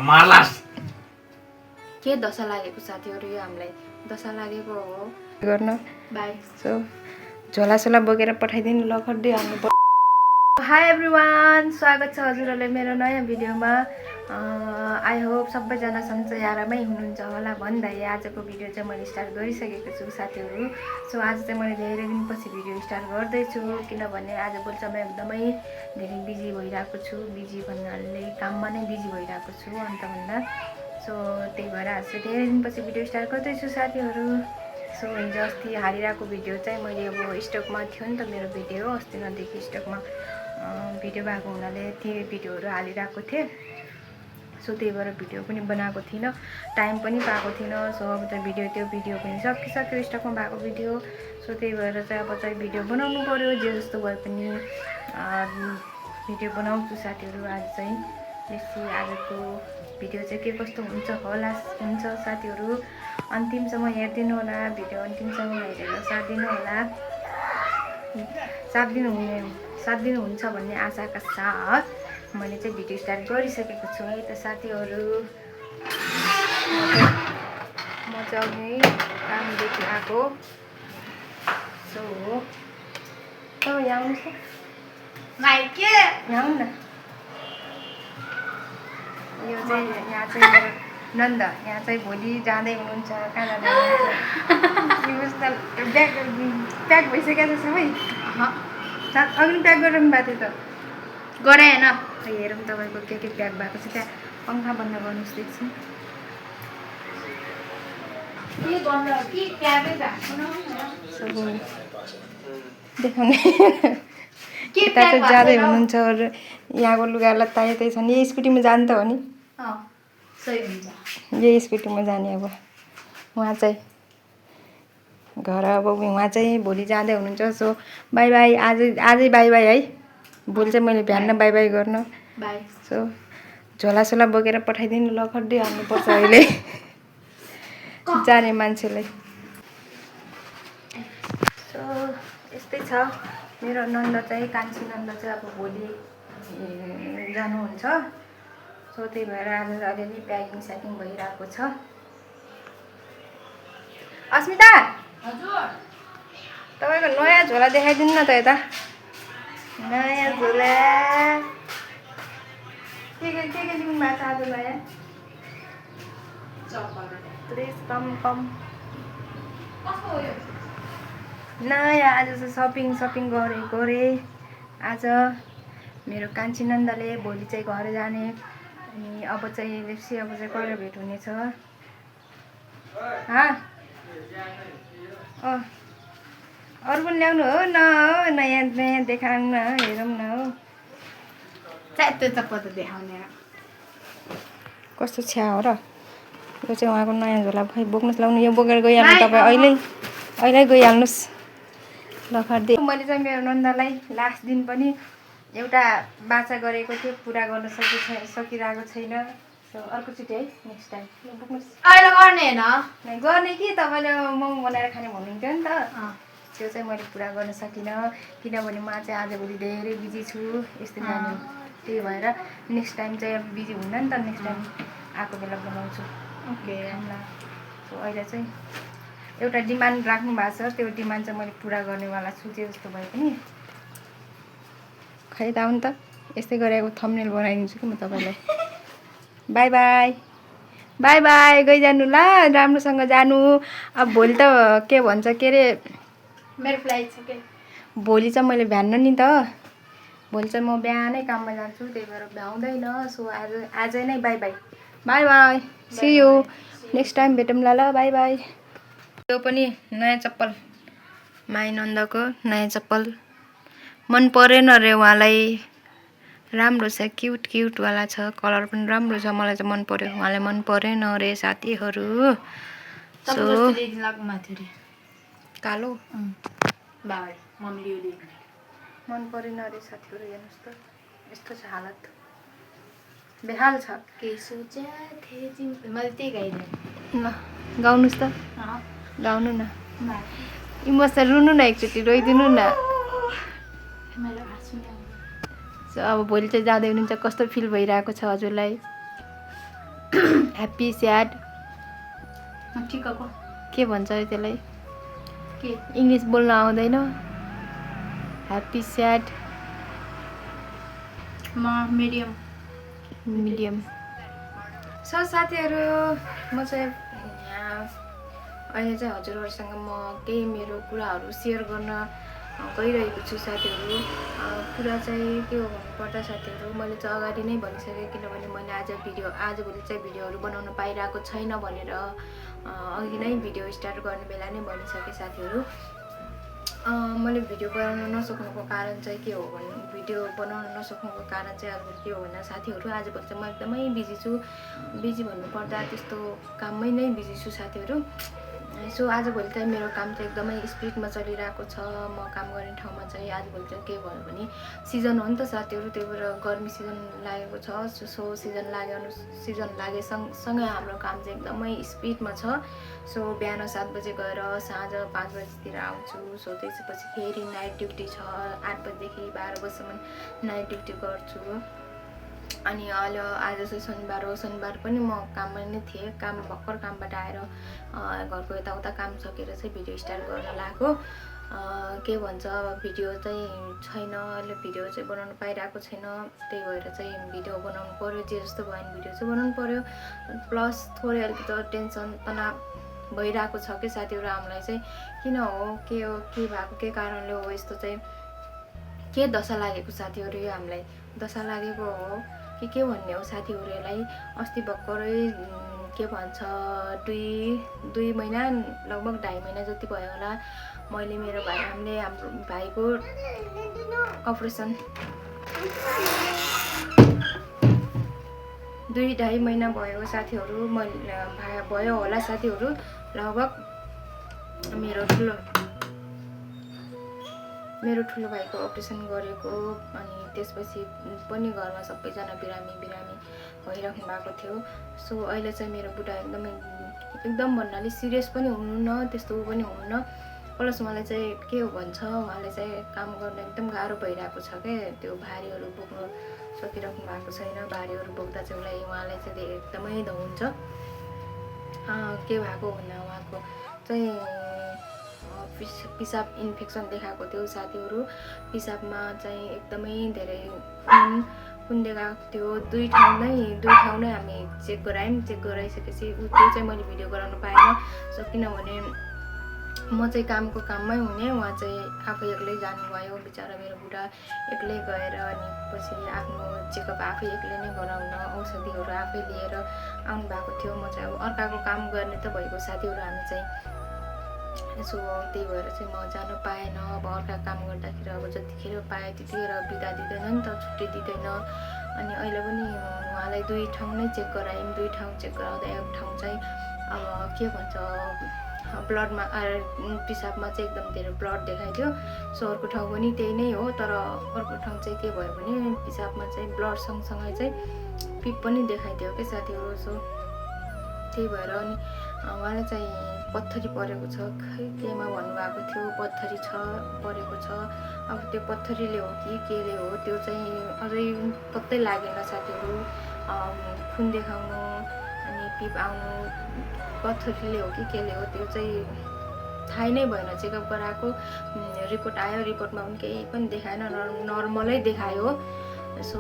मालास के दशा लागेको साथीहरु यो हामीलाई दशा लागेको हो गर्न बाइ सो झोलासोला बोकेर पठाइदिनु लखर्दै हाल्नु पर्छ। हाई एभ्रिवान, स्वागत छ हजुरहरुलाई मेरो नयाँ भिडियोमा। आई होप सबैजना सन्चै आरामै हुनुहुन्छ होला भन्दै आजको भिडियो चाहिँ मैले स्टार्ट गरिसकेको छु साथीहरु। सो आज चाहिँ मैले धेरै दिनपछि भिडियो स्टार्ट गर्दैछु किनभने आजभोलि चाहिँ म एकदमै धेरै बिजी भइरहेको छु। बिजी भन्नाले काममा नै बिजी भइरहेको छु अन्तभन्दा। सो त्यही भएर आज चाहिँ धेरै दिनपछि भिडियो स्टार्ट गर्दैछु साथीहरु। सो हिजो अस्ति हालिरहेको भिडियो चाहिँ मैले अब स्टकमा थियो नि त मेरो भिडियो, अस्ति नदेखि स्टकमा भिडियो भएको हुनाले त्यो भिडियोहरू हालिरहेको थिएँ। सो त्यही भएर भिडियो पनि बनाएको थिइनँ, टाइम पनि पाएको थिइनँ। सो अब चाहिँ त्यो भिडियो पनि सकिसक्यो स्टकमा भएको भिडियो। सो त्यही भएर चाहिँ अब चाहिँ भिडियो बनाउनु पर्यो, जे जस्तो भए पनि भिडियो बनाउँछु साथीहरू। आज चाहिँ बेसी आजको भिडियो चाहिँ के कस्तो हुन्छ साथीहरू, अन्तिमसम्म हेरिदिनु होला। भिडियो अन्तिमसम्म हेरेर साथ दिनु होला, साथ दिनुहुन्छ भन्ने आशाका साथ मैले चाहिँ भिडियो स्टार्ट गरिसकेको छु है त साथीहरू। म चाहिँ कामदेखि आएको। सो यहाँ आउनुहोस् न, यहाँ आउनु न। यो चाहिँ यहाँ चाहिँ मेरो नन्द, यहाँ चाहिँ भोलि जाँदै हुनुहुन्छ। कहाँ जाँदै हुनुहुन्छ? प्याक भइसकेको छ सबै। अघि प्याक गरेर पनि भएको थियो त, गरे होइन? हेरौँ तपाईँको के प्याक भएको छ। त्यहाँ पङ्खा बन्द गर्नुहोस् देख्छु। देखाउने यता चाहिँ जाँदै हुनुहुन्छ। यहाँको लुगा लत्ता यतै छ नि। यही स्कुटीमा जानु त हो नि? सही हुन्छ, यही स्कुटीमा जाने। अब उहाँ चाहिँ घर, अब उहाँ चाहिँ भोलि जाँदै हुनुहुन्छ। सो बाई बाई, आजै बाई बाई है। भोलि चाहिँ मैले बिहान बाई बाई गर्न। बाई। सो झोलासोला बोकेर पठाइदिनु लखर्दै हाल्नुपर्छ अहिले जाने मान्छेलाई। सो यस्तै छ मेरो नन्द चाहिँ, कान्छी नन्द चाहिँ अब भोलि जानुहुन्छ। सो त्यही भएर आज अलिअलि प्याकिङ स्याकिङ भइरहेको छ। अस्मिता, हजुर तपाईँको नयाँ झोला देखाइदिनु न त यता। नयाँ झोला के लिनु भएको छ आज नयाँ? प्लिज कम नयाँ आज चाहिँ सपिङ गरेको रे आज मेरो कान्छी नन्दले। भोलि चाहिँ घर जाने। अनि अब चाहिँ लेप्सी अब चाहिँ कहिले भेट हुनेछ? अरू पनि ल्याउनु हो न, नयाँ देखाउनु न, हेरौँ न हो। त्यो त पत्ता देखाउने कस्तो छ्या हो र। यो चाहिँ उहाँको नयाँ झोला। खै बोक्नुहोस्, लाउनु। यो बोकेर गइहाल्नु तपाईँ, अहिले गइहाल्नुहोस् लखर्दै। मैले चाहिँ मेरो नन्दलाई लास्ट दिन पनि एउटा बाचा गरेको थिएँ, पुरा गर्न सकिरहेको छैन। सो अर्कोचोटि है, नेक्स्ट टाइम बोक्नुहोस्। अहिले गर्ने होइन, गर्ने कि तपाईँले मोमो बनाएर खाने भन्नुहुन्थ्यो नि त। त्यो चाहिँ मैले पुरा गर्न सकिनँ किनभने म चाहिँ आजभोलि धेरै बिजी छु यस्तो जाने। त्यही भएर नेक्स्ट टाइम चाहिँ अब बिजी हुन्न नि त, नेक्स्ट टाइम आएको बेला बनाउँछु। ओके। सो अहिले चाहिँ एउटा डिमान्ड राख्नु भएको छ, त्यो डिमान्ड चाहिँ मैले पुरा गर्नेवाला छु जे जस्तो भए पनि। खै त आउनु त, यस्तै गरेको थम्बनेल बनाइदिन्छु कि म तपाईँलाई। बाई बाई, बाई बाई, गइजानु ल, राम्रोसँग जानु। अब भोलि त के भन्छ के अरे, मेरो फ्लाइट छ के भोलि चाहिँ मैले भ्यान्न नि त। भोलि चाहिँ म बिहानै काममा जान्छु, त्यही भएर भ्याउँदैन। सो आजै नै bye bye, bye bye, see you, next time भेटौँला ल, बाई बाई। यो पनि नयाँ चप्पल, माई नन्दको नयाँ चप्पल। मन परेन रे उहाँलाई, राम्रो छ, क्युटवाला छ, कलर पनि राम्रो छ। मलाई चाहिँ मन पर्यो, उहाँलाई मन परेन रे साथीहरू। सो कालो मन परेन रे साथीहरू। हेर्नुहोस् त, यस्तो छ हालत, बेहाल छ। मैले त्यही गाइदिएँ ल, गाउनुहोस् त, गाउनु न। इमोसन रुनु न, एकचोटि रोइदिनु न। सो अब भोलि चाहिँ जाँदै हुनुहुन्छ, कस्तो फिल भइरहेको छ हजुरलाई? ह्याप्पी स्याड ठिकको के भन्छ त्यसलाई? के इङ्ग्लिस बोल्न आउँदैन? ह्याप्पी स्याड म मिडियम। सो साथीहरू, म चाहिँ यहाँ अहिले चाहिँ हजुरहरूसँग म केही मेरो कुराहरू सेयर गर्न गइरहेको छु साथीहरू। कुरा चाहिँ के हो भन्नुपर्दा साथीहरू, मैले चाहिँ अगाडि नै भनिसकेँ, किनभने मैले आजभोलि चाहिँ भिडियोहरू बनाउन पाइरहेको छैन भनेर अघि नै भिडियो स्टार्ट गर्ने बेला नै भनिसकेँ साथीहरू। मैले भिडियो बनाउन नसक्नुको कारण चाहिँ के हो भने भिडियो बनाउन नसक्नुको कारण चाहिँ अब के हो भने साथीहरू, आजभोलि चाहिँ म एकदमै बिजी छु। बिजी भन्नुपर्दा त्यस्तो काममै नै बिजी छु साथीहरू। सो आजभोलि चाहिँ मेरो काम चाहिँ एकदमै स्पिडमा चलिरहेको छ। म काम गर्ने ठाउँमा चाहिँ आजभोलि चाहिँ के भयो भने सिजन हो नि त साथीहरू, त्यही भएर गर्मी सिजन लागेको छ। सो सिजन लागे सँगसँगै हाम्रो काम चाहिँ एकदमै स्पिडमा छ। सो बिहान 7 बजे गएर साँझ 5 बजीतिर आउँछु। सो त्यसपछि फेरि नाइट ड्युटी छ, 8 बजीदेखि 12 बजीसम्म नाइट ड्युटी गर्छु। अनि अहिले आज चाहिँ शनिबार हो, शनिबार पनि म काममा नै थिएँ। भर्खर कामबाट आएर घरको यताउता काम सकेर चाहिँ भिडियो स्टार्ट गर्न लागेको। के भन्छ, भिडियो चाहिँ छैन, अहिले भिडियो चाहिँ बनाउनु पाइरहेको छैन। त्यही भएर चाहिँ भिडियो बनाउनु पऱ्यो, जे जस्तो भयो भने भिडियो चाहिँ बनाउनु पऱ्यो। प्लस थोरै अलिकति टेन्सन तनाव भइरहेको छ कि साथीहरू हामीलाई चाहिँ। किन हो, के भएको, के कारणले हो यस्तो चाहिँ, के दशा लागेको साथीहरू? यो हामीलाई दशा लागेको हो कि के भन्ने हो साथीहरूलाई? अस्ति भर्खरै के भन्छ 2 महिना, लगभग 2.5 महिना जति भयो होला, मैले मेरो हाम्रो भाइको अपरेसन 2-2.5 महिना भयो साथीहरू। भयो होला साथीहरू, लगभग मेरो ठुलो भाइको अपरेसन गरेको। अनि त्यसपछि पनि घरमा सबैजना बिरामी भइराख्नु भएको थियो। सो अहिले चाहिँ मेरो बुढा एकदम भन्नाले सिरियस पनि हुनुहुन्न, त्यस्तो पनि हुनुहुन्न। प्लस मलाई चाहिँ के हो भन्छ, उहाँले चाहिँ काम गर्न एकदम गाह्रो भइरहेको छ क्या। त्यो भारीहरू बोक्नु सकिराख्नु भएको छैन। भारीहरू बोक्दा चाहिँ उहाँलाई चाहिँ एकदमै धौ हुन्छ। के भएको भन्दा उहाँको चाहिँ पिसाब इन्फेक्सन देखाएको थियो साथीहरू। पिसाबमा चाहिँ एकदमै धेरै खुन देखाएको थियो। 2 ठाउँ नै हामी चेक गरायौँ। चेक गराइसकेपछि त्यो चाहिँ मैले भिडियो गराउनु पाएन। सो किनभने म चाहिँ काममै हुने, उहाँ चाहिँ आफै एक्लै जानुभयो। बिचरा मेरो बुढा एक्लै गएर अनि पछि आफ्नो चेकअप आफै एक्लै नै गराउन, औषधिहरू आफै लिएर आउनु भएको थियो। म चाहिँ अब अर्काको काम गर्ने त भएको साथीहरू हामी चाहिँ। सो त्यही भएर चाहिँ म जान पाएन। अब अर्का काम गर्दाखेरि अब जतिखेर पाएँ त्यतिखेर बिदा दिँदैन नि त, छुट्टी दिँदैन। अनि अहिले पनि उहाँलाई 2 ठाउँ नै चेक गरायौँ। 2 ठाउँ चेक गराउँदा एक ठाउँ चाहिँ अब के भन्छ ब्लडमा पिसाबमा चाहिँ एकदम धेरै ब्लड देखाइदियो। सो अर्को ठाउँ पनि त्यही नै हो, तर अर्को ठाउँ चाहिँ के भयो भने पिसाबमा चाहिँ ब्लड सँगसँगै चाहिँ पिप पनि देखाइदियो क्या साथीहरू। सो त्यही भएर अनि उहाँलाई चाहिँ पत्थरी परेको छ, खै केमा भन्नुभएको थियो, पत्थरी परेको छ। अब त्यो पत्थरीले हो कि केले हो त्यो चाहिँ अझै पत्तै लागेन साथीहरू। खुन देखाउनु अनि पिप आउनु पत्थरीले हो कि केले हो त्यो चाहिँ थाहै नै भएन। चेकअप गराएको, रिपोर्ट आयो, रिपोर्टमा पनि केही पनि देखाएन, नर्मलै देखायो। सो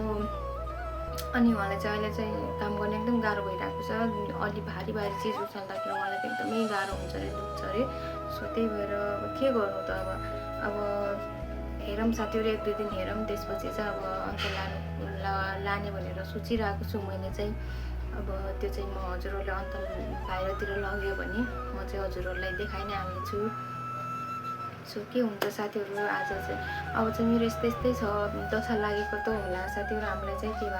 अनि उहाँलाई चाहिँ अहिले चाहिँ काम गर्ने एकदम गाह्रो भइरहेको छ। अलि भारी चिज उचाल्दाखेरि उहाँलाई चाहिँ एकदमै गाह्रो हुन्छ अरे, दुख्छ अरे। सो त्यही भएर अब के गर्नु त, अब हेरौँ साथीहरू, 1-2 दिन हेरौँ, त्यसपछि चाहिँ अब अन्त लाने भनेर सोचिरहेको छु मैले चाहिँ। अब त्यो चाहिँ म हजुरहरूले अन्त बाहिरतिर लग्यो भने म चाहिँ हजुरहरूलाई देखाइ नै हाल्नेछु। सो के हुन्छ साथीहरू, आज चाहिँ अब चाहिँ मेरो यस्तै छ, दशा लागेको त होला साथीहरू। हामीलाई चाहिँ के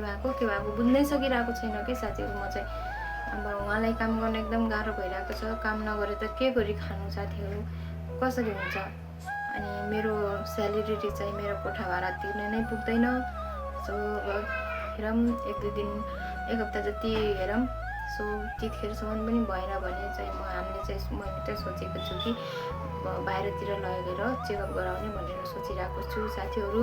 भएको बुझ्नै सकिरहेको छैन कि साथीहरू। म चाहिँ अब उहाँलाई काम गर्न एकदम गाह्रो भइरहेको छ। काम नगरे त के गरी खानु साथीहरू, कसरी हुन्छ? अनि मेरो स्यालेरी चाहिँ मेरो कोठा भाडा तिर्ने नै पुग्दैन। सो हेरौँ 1-2 दिन, 1 हप्ता जति हेरौँ। सो त्यतिखेरसम्म पनि भएन भने चाहिँ मैले चाहिँ सोचेको छु कि बाहिरतिर लगेर चेकअप गराउने भनेर सोचिरहेको छु साथीहरू।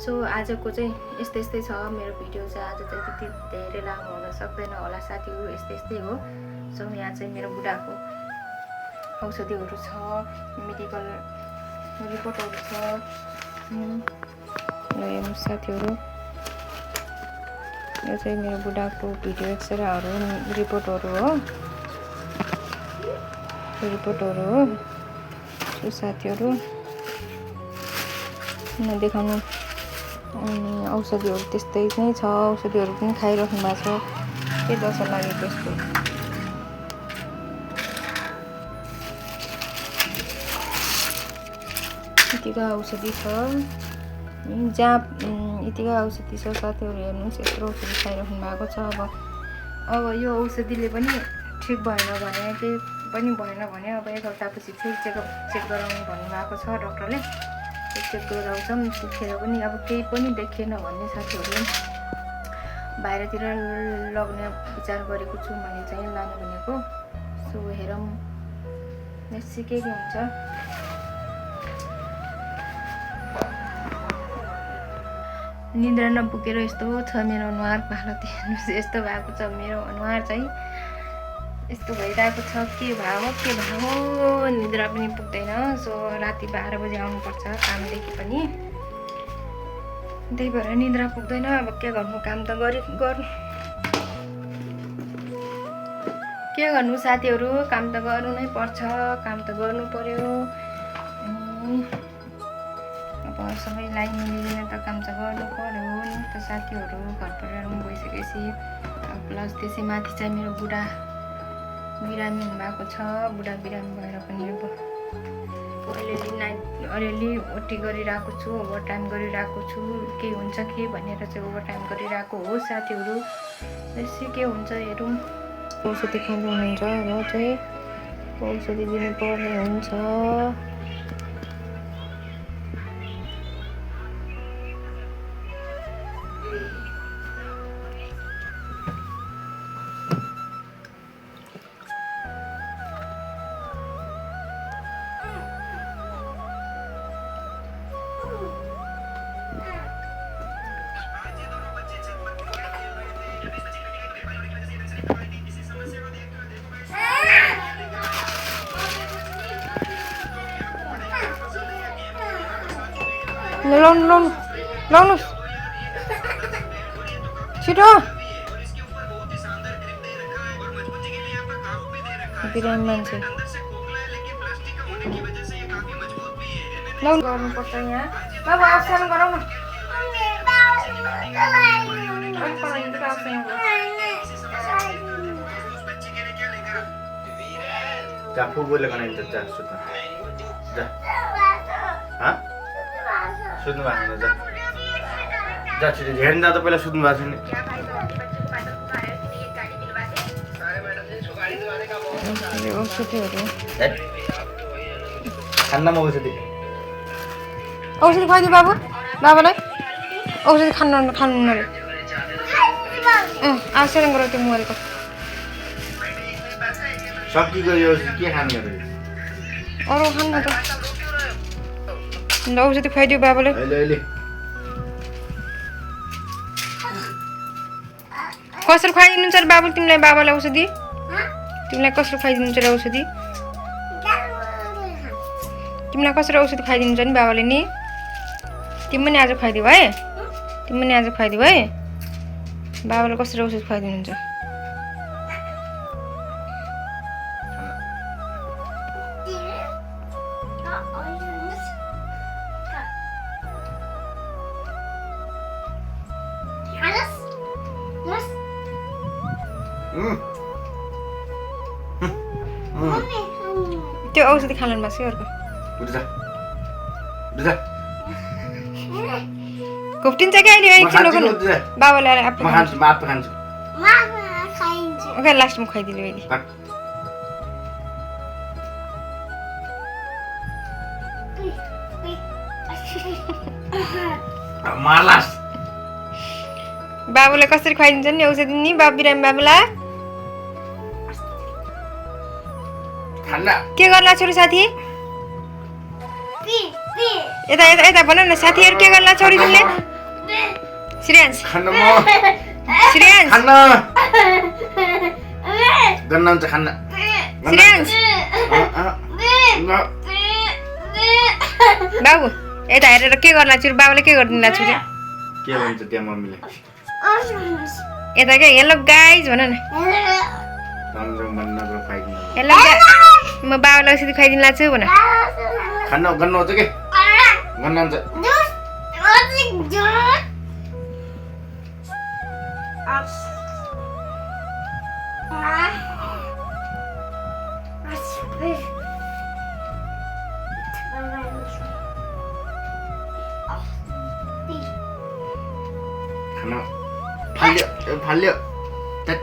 सो आजको चाहिँ यस्तै छ मेरो भिडियो चाहिँ। आज चाहिँ त्यति धेरै लामो हुन सक्दैन होला साथीहरू, यस्तै हो। सो यहाँ चाहिँ मेरो बुढाको औषधिहरू छ, मेडिकल रिपोर्टहरू छ। हेर्नुहोस् साथीहरू, यो चाहिँ मेरो बुढाको भिडियो एक्सरेहरू रिपोर्टहरू हो, सो साथीहरू देखाउनु। अनि औषधिहरू त्यस्तै नै छ, औषधिहरू पनि खाइराख्नु भएको छ। के दशा लागेको यस्तो यतिका औषधि छ, जहाँ यतिका औषधि छ साथीहरू। हेर्नुहोस् यत्रो औषधि खाइराख्नु भएको छ। अब यो औषधिले पनि ठिक भएन भने, केही पनि भएन भने अब 1 हप्तापछि फेरि चेक गराउनु भन्नुभएको छ डक्टरले। चेक गराउँछौँ, त्यतिखेर पनि अब केही पनि देखिएन भने साथीहरू बाहिरतिर लग्ने विचार गरेको छु मैले चाहिँ, लाने भनेको। सो हेरौँ नेक्स्ट के हुन्छ। निद्रा नपुगेर यस्तो छ मेरो अनुहारको हालत। हेर्नुहोस् यस्तो भएको छ मेरो अनुहार चाहिँ, यस्तो भइरहेको छ। के भयो निद्रा पनि पुग्दैन। सो राति 12 बजे आउनुपर्छ कामदेखि पनि, त्यही भएर निद्रा पुग्दैन। अब के गर्नु, काम त के गर्नु साथीहरू, काम त गर्नु नै पर्छ, काम त गर्नु पर्यो। अब सबैलाई मिलिदिन त काम त गर्नु पर्यो नि त साथीहरू। घर परिवारमा गइसकेपछि प्लस त्यसै माथि चाहिँ मेरो बुढा बिरामी हुनुभएको छ। बुढा बिरामी भएर पनि अब अलिअलि ओटी गरिरहेको छु, ओभर टाइम गरिरहेको छु। के हुन्छ के भनेर चाहिँ ओभर टाइम गरिरहेको हो साथीहरू। यसै के हुन्छ हेरौँ। औषधि खानु हुन्छ र चाहिँ औषधि दिनुपर्ने हुन्छ। लाउनुहोस् छिटो। बिरामी मान्छे गर्नुपर्छ यहाँ। बाबु आउसान गरौँ न। चाकू बोले का नहीं तो जा सुन जा हाँ सुन बात नहीं जा जा चीज़ ध्यान ना तो पहले सुन बात नहीं खाना में औषधि खुवाइदियो बाबालाई औषधि खानु नरे आश्चर्य गरौ त्यो मरेको सकी गयो के खाने रे अरु खान्न त औषधि खुवाइदियो बाबालाई अहिले कसरी खुवाइदिनुहुन्छ रे बाबु तिमीलाई बाबालाई औषधि तिमीलाई कसरी खुवाइदिनुहुन्छ रे औषधि तिमीलाई कसरी औषधि खुवाइदिनुहुन्छ नि बाबाले नि तिमी पनि आज खुवाइदियो है तिमी पनि आज खुवाइदियो है बाबाले कसरी औषधि खुवाइदिनुहुन्छ त्यो औषधि खालन बासी अर्को घुप्टिन्छ क्या अहिले एकछिन बाबाले आएर आफै खान्छु ओके लास्टमा खुवाइदिनु अहिले बाबुले कसरी खुवाइदिन्छ नि औषधि नि बाबु बिरामी बाबुलाई खाना के गर्ला छोरी साथी यता यता यता भन न साथीहरु के गर्ला छोरी तिमीले श्रेयांश खाना म श्रेयांश खाना गन्ना हुन्छ खाना श्रेयांश बाबु यता हेरेर के गर्ला छोरी बाबुले के गर्दिनला छोरी के भन्छ त्यहाँ मम्मीले यता के हेलो गाइज भन न रङ भन्नको फाइदिन हेलो म बाबुलाई यसरी खुवाइदिनला छु भन खाना गन्ना हुन्छ के गन्ना हुन्छ खाना फाल्यो त्यत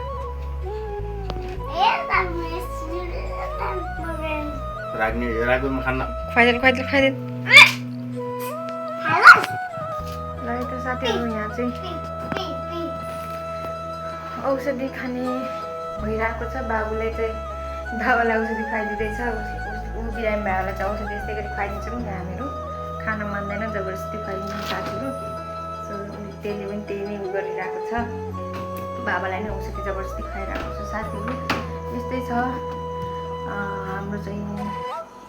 राख्नुमा खाना खुवाइदिनु ल यता साथीहरू यहाँ चाहिँ औषधि खाने भइरहेको छ बाबुले चाहिँ दावालाई औषधि खुवाइदिँदैछ ऊ बिरामी भएलाई चाहिँ औषधि यस्तै गरी खुवाइदिन्छौँ हामीहरू खान मान्दैन जबरजस्ती खुवाइदिन्छौँ साथीहरू सो त्यसले पनि त्यही नै उ गरिरहेको छ बाबालाई नै औषधि जबरजस्ती खुवाइरहेको छ साथीहरू यस्तै छ हाम्रो चाहिँ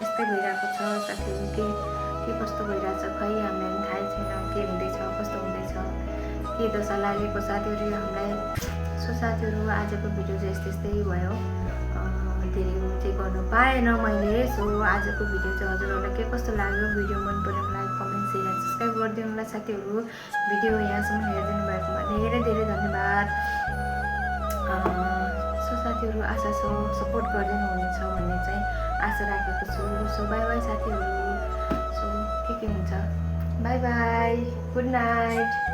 यस्तै भइरहेको छ साथीहरू के कस्तो भइरहेछ खै हामीलाई पनि थाहै छैन के हुँदैछ कस्तो हुँदैछ के दशा लागेको साथीहरू हामीलाई सो साथीहरू आजको भिडियो चाहिँ यस्तै भयो धेरै चाहिँ गर्नु पाएन मैले सो आजको भिडियो चाहिँ हजुरहरूलाई के कस्तो लाग्यो भिडियो मन पऱ्यो like comment share and subscribe गरिदिनु होला साथीहरू भिडियो यहाँसम्म हेरिदिनु भएकोमा धेरै धेरै धन्यवाद सो साथीहरू आशा छ सपोर्ट गरिदिनु हुनेछ भन्ने चाहिँ आशा राखेको छु सो बाई बाई साथीहरू सो के हुन्छ बाई बाई गुड नाइट